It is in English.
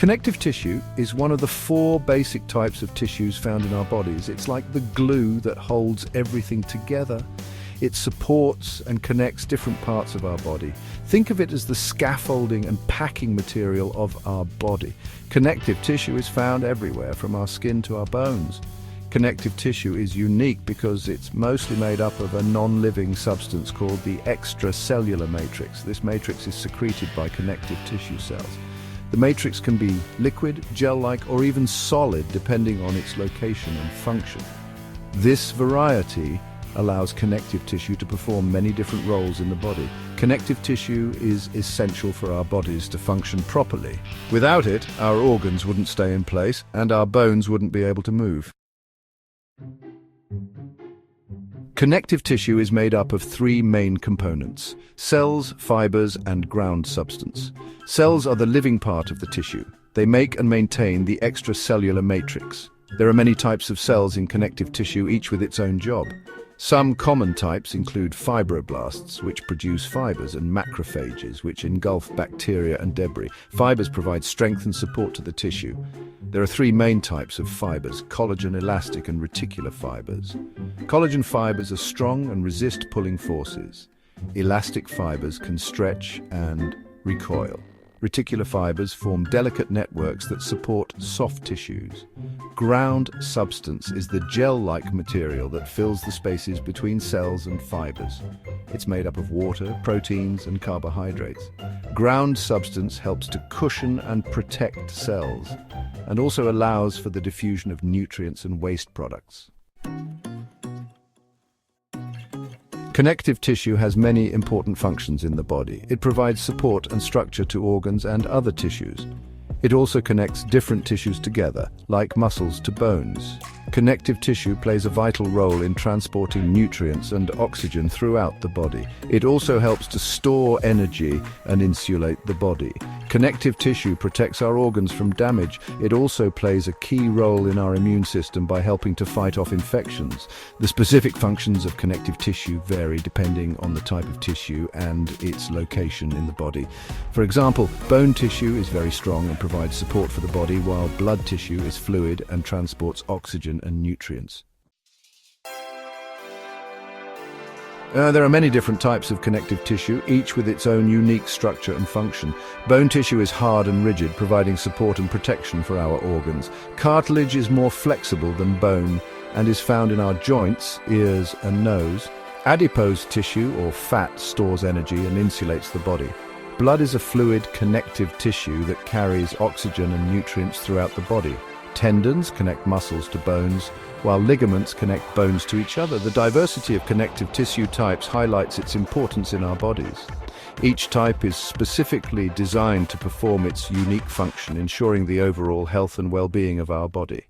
Connective tissue is one of the 4 basic types of tissues found in our bodies. It's like the glue that holds everything together. It supports and connects different parts of our body. Think of it as the scaffolding and packing material of our body. Connective tissue is found everywhere, from our skin to our bones. Connective tissue is unique because it's mostly made up of a non-living substance called the extracellular matrix. This matrix is secreted by connective tissue cells. The matrix can be liquid, gel-like, or even solid, depending on its location and function. This variety allows connective tissue to perform many different roles in the body. Connective tissue is essential for our bodies to function properly. Without it, our organs wouldn't stay in place and our bones wouldn't be able to move. Connective tissue is made up of 3 main components: cells, fibers, and ground substance. Cells are the living part of the tissue. They make and maintain the extracellular matrix. There are many types of cells in connective tissue, each with its own job. Some common types include fibroblasts, which produce fibers, and macrophages, which engulf bacteria and debris. Fibers provide strength and support to the tissue. There are 3 main types of fibers: collagen, elastic, and reticular fibers. Collagen fibers are strong and resist pulling forces. Elastic fibers can stretch and recoil. Reticular fibers form delicate networks that support soft tissues. Ground substance is the gel-like material that fills the spaces between cells and fibers. It's made up of water, proteins, and carbohydrates. Ground substance helps to cushion and protect cells, and also allows for the diffusion of nutrients and waste products. Connective tissue has many important functions in the body. It provides support and structure to organs and other tissues. It also connects different tissues together, like muscles to bones. Connective tissue plays a vital role in transporting nutrients and oxygen throughout the body. It also helps to store energy and insulate the body. Connective tissue protects our organs from damage. It also plays a key role in our immune system by helping to fight off infections. The specific functions of connective tissue vary depending on the type of tissue and its location in the body. For example, bone tissue is very strong and provides support for the body, while blood tissue is fluid and transports oxygen and nutrients. There are many different types of connective tissue, each with its own unique structure and function. Bone tissue is hard and rigid, providing support and protection for our organs. Cartilage is more flexible than bone and is found in our joints, ears, and nose. Adipose tissue, or fat, stores energy and insulates the body. Blood is a fluid, connective tissue that carries oxygen and nutrients throughout the body. Tendons connect muscles to bones, while ligaments connect bones to each other. The diversity of connective tissue types highlights its importance in our bodies. Each type is specifically designed to perform its unique function, ensuring the overall health and well-being of our body.